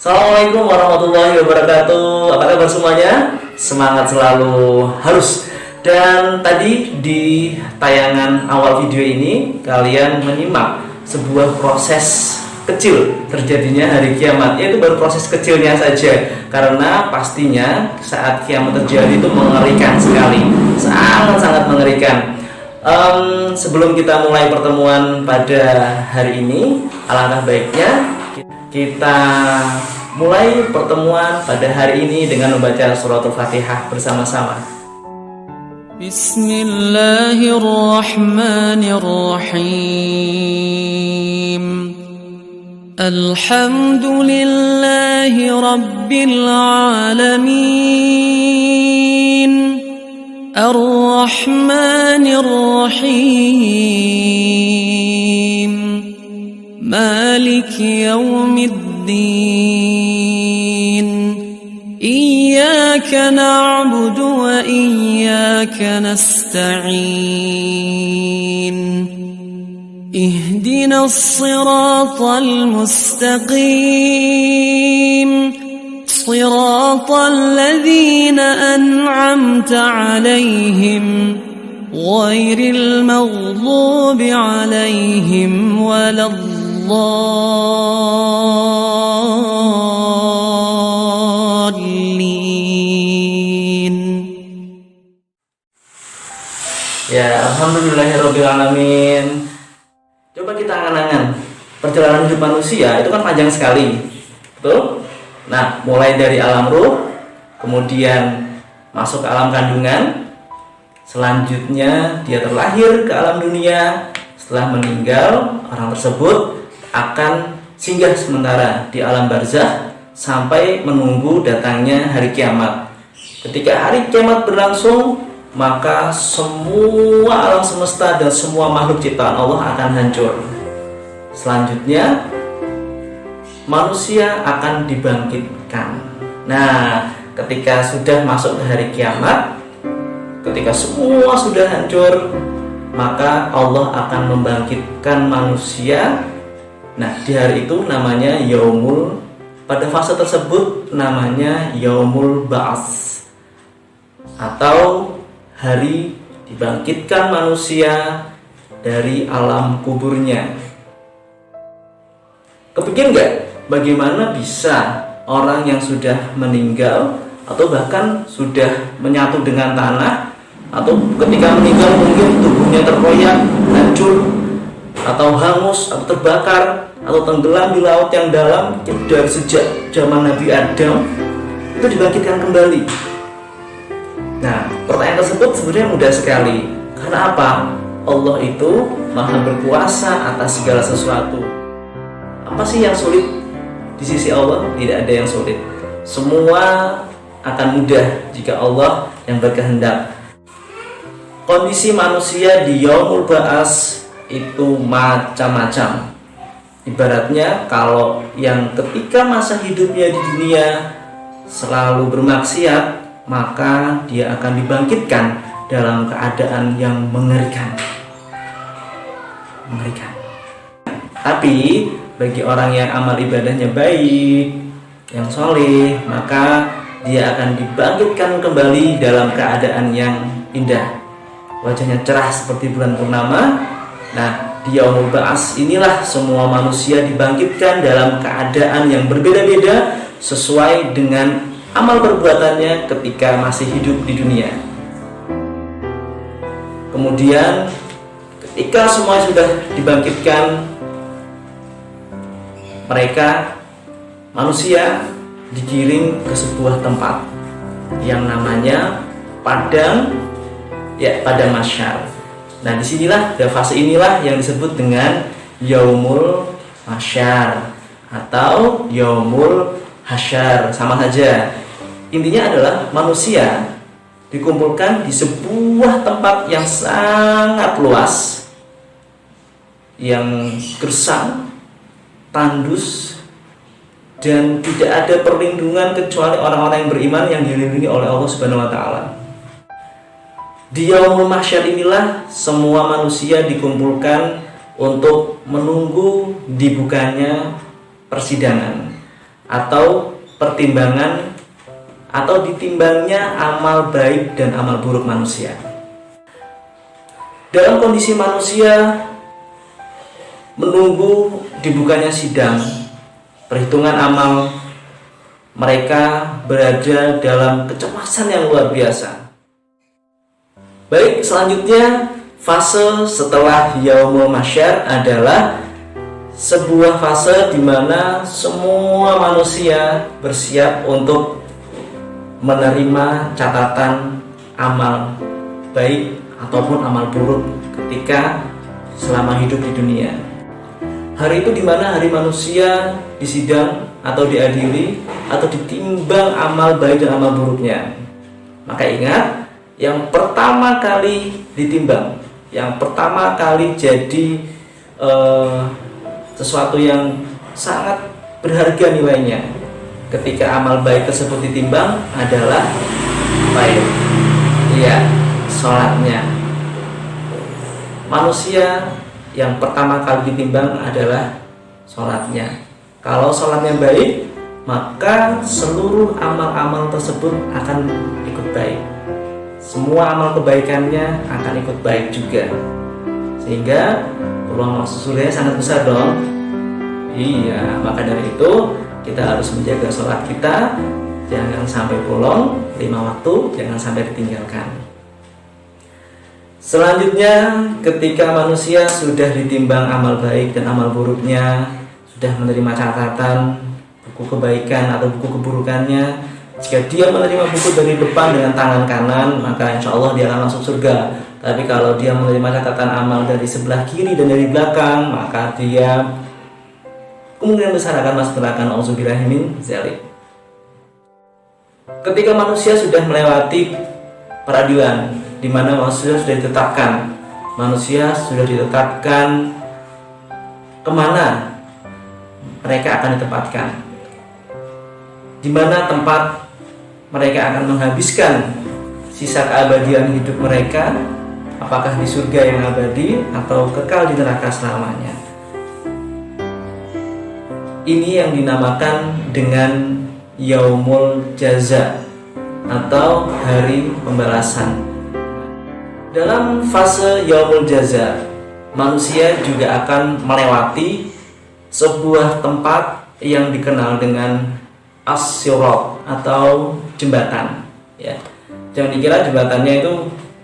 Assalamualaikum warahmatullahi wabarakatuh. Apa kabar semuanya? Semangat selalu harus. Dan tadi di tayangan awal video ini kalian menyimak sebuah proses kecil terjadinya hari kiamat. Yaitu baru proses kecilnya saja. Karena pastinya saat kiamat terjadi itu mengerikan sekali. Sangat-sangat mengerikan. Sebelum kita mulai pertemuan pada hari ini, alangkah baiknya kita mulai pertemuan pada hari ini dengan membaca suratul Fatihah bersama-sama. Bismillahirrahmanirrahim. Alhamdulillahi rabbil alamin. Ar-Rahmanir Rahim. Maliki yaumiddin. Iyyaka na'budu wa iyyaka nasta'in. Ihdinas siratal mustaqim. Siratal ladzina an'amta 'alaihim ghairil maghdubi 'alaihim waladdallin. Ya, alhamdulillahirabbil alamin. Coba kita angan-angan perjalanan hidup manusia itu kan panjang sekali. Betul? Nah, mulai dari alam ruh, kemudian masuk ke alam kandungan, selanjutnya dia terlahir ke alam dunia. Setelah meninggal, orang tersebut akan singgah sementara di alam barzakh sampai menunggu datangnya hari kiamat. Ketika hari kiamat berlangsung, maka semua alam semesta dan semua makhluk ciptaan Allah akan hancur. Selanjutnya manusia akan dibangkitkan. Nah, ketika sudah masuk ke hari kiamat, ketika semua sudah hancur, maka Allah akan membangkitkan manusia. Nah, di hari itu namanya Yaumul, pada fase tersebut namanya Yaumul Ba'ats, atau hari dibangkitkan manusia dari alam kuburnya. Kepikir nggak bagaimana bisa orang yang sudah meninggal atau bahkan sudah menyatu dengan tanah, atau ketika meninggal mungkin tubuhnya terkoyak, hancur, atau hangus, atau terbakar, atau tenggelam di laut yang dalam dari sejak zaman Nabi Adam, itu dibangkitkan kembali. Nah, pertanyaan tersebut sebenarnya mudah sekali. Karena apa? Allah itu Maha berkuasa atas segala sesuatu. Apa sih yang sulit di sisi Allah? Tidak ada yang sulit. Semua akan mudah jika Allah yang berkehendak. Kondisi manusia di Yaumul Ba'ats itu macam-macam. Ibaratnya kalau yang ketika masa hidupnya di dunia selalu bermaksiat, maka dia akan dibangkitkan dalam keadaan yang mengerikan. Tapi bagi orang yang amal ibadahnya baik, yang soleh, maka dia akan dibangkitkan kembali dalam keadaan yang indah. Wajahnya cerah seperti bulan purnama. Nah, di Yaumul Ba'ats inilah semua manusia dibangkitkan dalam keadaan yang berbeda-beda sesuai dengan amal perbuatannya ketika masih hidup di dunia. Kemudian ketika semua sudah dibangkitkan, mereka manusia digiring ke sebuah tempat yang namanya padang mahsyar. Nah, disinilah, pada fase inilah yang disebut dengan Yaumul Mahsyar atau Yaumul Hasyar, sama saja. Intinya adalah manusia dikumpulkan di sebuah tempat yang sangat luas, yang gersang, tandus, dan tidak ada perlindungan kecuali orang-orang yang beriman yang dilindungi oleh Allah Subhanahu wa Ta'ala. Di Yaumul Mahsyar inilah semua manusia dikumpulkan untuk menunggu dibukanya persidangan atau pertimbangan atau ditimbangnya amal baik dan amal buruk manusia. Dalam kondisi manusia menunggu dibukanya sidang, perhitungan amal, mereka berada dalam kecemasan yang luar biasa. Baik, selanjutnya fase setelah Yaumul Mahsyar adalah sebuah fase di mana semua manusia bersiap untuk menerima catatan amal baik ataupun amal buruk ketika selama hidup di dunia. Hari itu dimana hari manusia disidang atau diadili atau ditimbang amal baik dan amal buruknya. Maka ingat, yang pertama kali ditimbang, yang pertama kali jadi sesuatu yang sangat berharga nilainya ketika amal baik tersebut ditimbang adalah baik, iya, sholatnya. Manusia yang pertama kali ditimbang adalah sholatnya. Kalau sholatnya baik, maka seluruh amal-amal tersebut akan ikut baik. Semua amal kebaikannya akan ikut baik juga, sehingga peluang masuk surga sangat besar dong. Iya, maka dari itu kita harus menjaga sholat kita, jangan sampai bolong 5 waktu, jangan sampai ditinggalkan. Selanjutnya, ketika manusia sudah ditimbang amal baik dan amal buruknya, sudah menerima catatan buku kebaikan atau buku keburukannya, jika dia menerima buku dari depan dengan tangan kanan, maka insya Allah dia akan masuk surga. Tapi kalau dia menerima catatan amal dari sebelah kiri dan dari belakang, maka dia kemungkinan besar akan masuk neraka. Nauzubillahi min dzalik. Ketika manusia sudah melewati peradilan, di mana manusia sudah ditetapkan kemana mereka akan ditempatkan, di mana tempat mereka akan menghabiskan sisa keabadian hidup mereka, apakah di surga yang abadi atau kekal di neraka selamanya. Ini yang dinamakan dengan Yaumul Jaza atau hari pembalasan. Dalam fase Yaumul Jaza, manusia juga akan melewati sebuah tempat yang dikenal dengan As-Sirat atau jembatan. Ya, jangan dikira jembatannya itu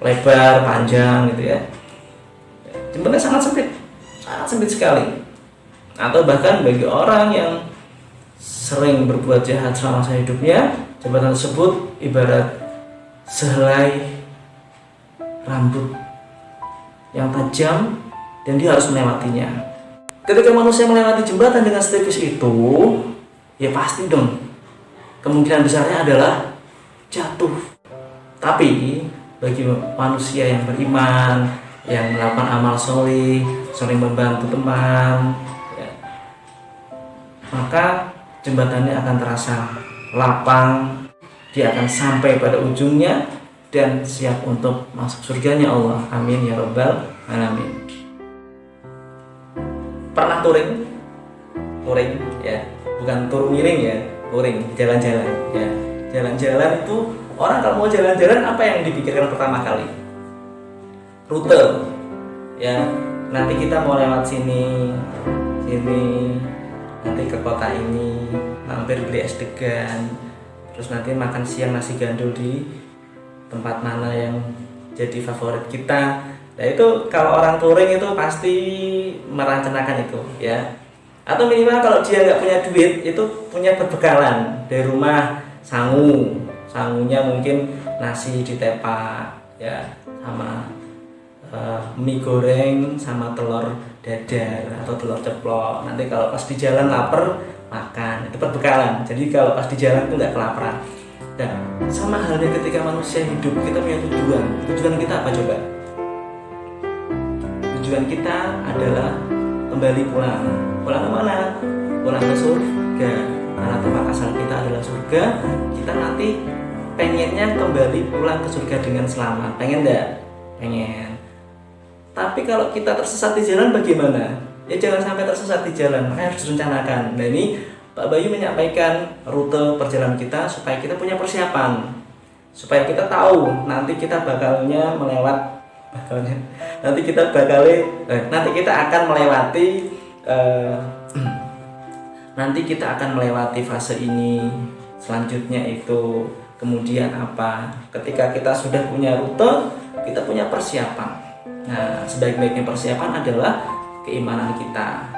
lebar, panjang gitu ya. Jembatannya sangat sempit sekali. Atau bahkan bagi orang yang sering berbuat jahat selama masa hidupnya, jembatan tersebut ibarat sehelai rambut yang tajam dan dia harus melewatinya. Ketika manusia melewati jembatan dengan setipis itu, ya pasti dong kemungkinan besarnya adalah jatuh. Tapi bagi manusia yang beriman, yang melakukan amal solih, sering membantu teman, ya, maka jembatannya akan terasa lapang, dia akan sampai pada ujungnya dan siap untuk masuk surganya Allah. Amin ya rabbal alamin. Pernah touring ya, bukan turun miring ya, touring, jalan-jalan ya. Jalan-jalan itu orang kalau mau jalan-jalan apa yang dipikirkan pertama kali? Rute ya, nanti kita mau lewat sini, nanti ke kota ini, mampir beli es degan, terus nanti makan siang nasi gandul di tempat mana yang jadi favorit kita. Nah itu kalau orang touring itu pasti merencanakan itu ya. Atau minimal kalau dia nggak punya duit, itu punya perbekalan dari rumah, sangunya mungkin nasi ditepak ya, sama mie goreng sama telur dadar atau telur ceplok. Nanti kalau pas di jalan lapar makan, itu perbekalan. Jadi kalau pas di jalan itu nggak kelaparan. Dan sama halnya ketika manusia hidup, kita punya tujuan. Tujuan kita apa coba? Tujuan kita adalah kembali pulang. Pulang kemana? Pulang ke surga. Karena tempat asal kita adalah surga. Kita nanti pengennya kembali pulang ke surga dengan selamat. Pengen enggak? Pengen. Tapi kalau kita tersesat di jalan bagaimana? Ya jangan sampai tersesat di jalan, makanya harus direncanakan. Nah ini Pak Bayu menyampaikan rute perjalanan kita supaya kita punya persiapan, supaya kita tahu nanti kita nanti kita akan melewati fase ini, selanjutnya itu kemudian apa. Ketika kita sudah punya rute, kita punya persiapan. Nah, sebaik-baiknya persiapan adalah keimanan kita.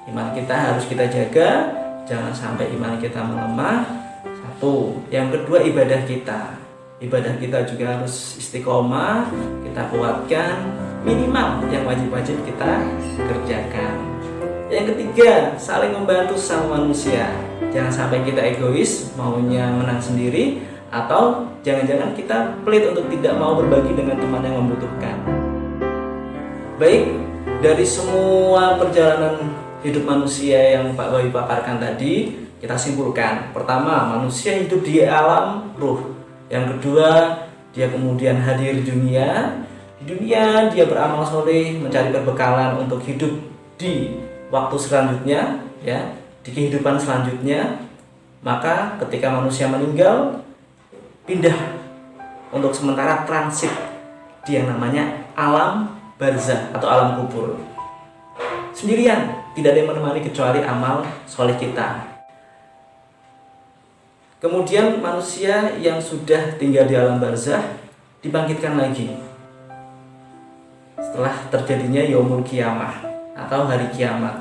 Iman kita harus kita jaga, jangan sampai iman kita melemah. Satu, yang kedua ibadah kita. Ibadah kita juga harus istiqomah, kita kuatkan, minimal yang wajib-wajib kita kerjakan. Yang ketiga, saling membantu sesama manusia. Jangan sampai kita egois, maunya menang sendiri, atau jangan-jangan kita pelit untuk tidak mau berbagi dengan teman yang membutuhkan. Baik, dari semua perjalanan hidup manusia yang Pak Bayu paparkan tadi, kita simpulkan. Pertama, manusia hidup di alam ruh. Yang kedua, dia kemudian hadir di dunia. Di dunia dia beramal soleh, mencari perbekalan untuk hidup di waktu selanjutnya, ya, di kehidupan selanjutnya. Maka ketika manusia meninggal, pindah untuk sementara transit di yang namanya alam barzah atau alam kubur. Sendirian, tidak ada yang menemani kecuali amal soleh kita. Kemudian manusia yang sudah tinggal di alam barzah dibangkitkan lagi setelah terjadinya yaumul qiyamah atau hari kiamat.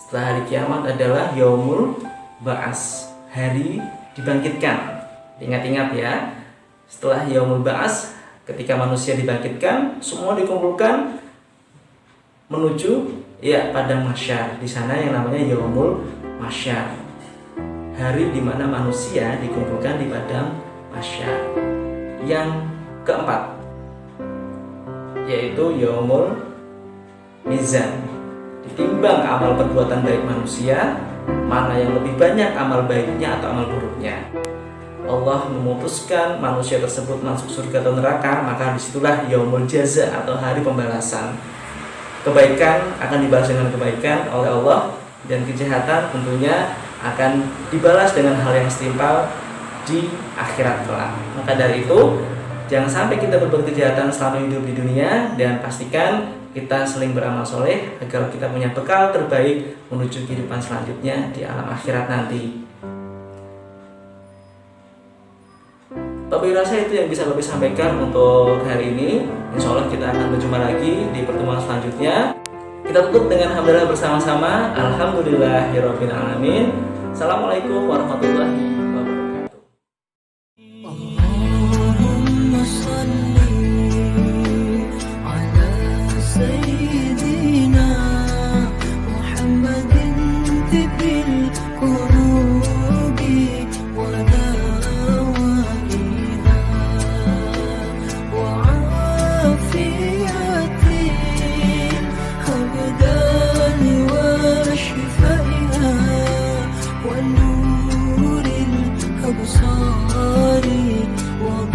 Setelah hari kiamat adalah yaumul ba'as, hari dibangkitkan. Ingat-ingat ya, setelah yaumul ba'as, ketika manusia dibangkitkan, semua dikumpulkan menuju padang mahsyar. Di sana yang namanya yaumul mahsyar, hari di mana manusia dikumpulkan di padang mahsyar. Yang keempat yaitu yaumul mizan, ditimbang amal perbuatan baik manusia, mana yang lebih banyak amal baiknya atau amal buruknya. Allah memutuskan manusia tersebut masuk surga atau neraka, maka disitulah yaumul jaza atau hari pembalasan. Kebaikan akan dibalas dengan kebaikan oleh Allah, dan kejahatan tentunya akan dibalas dengan hal yang setimpal di akhirat kelak. Maka dari itu, jangan sampai kita berbuat kejahatan selama hidup di dunia, dan pastikan kita saling beramal soleh agar kita punya bekal terbaik menuju kehidupan selanjutnya di alam akhirat nanti. Pak Bayu rasa itu yang bisa Bapak sampaikan untuk hari ini. Insya Allah kita akan berjumpa lagi di pertemuan selanjutnya. Kita tutup dengan hamdalah bersama-sama. Alhamdulillahirabbil alamin. Assalamualaikum warahmatullahi wabarakatuh. Allahumma salli ala sayyidina Muhammadin tibbil qulubi wa dawaiha wa afiyatin abdani wa shifaiha wa nuril absari wa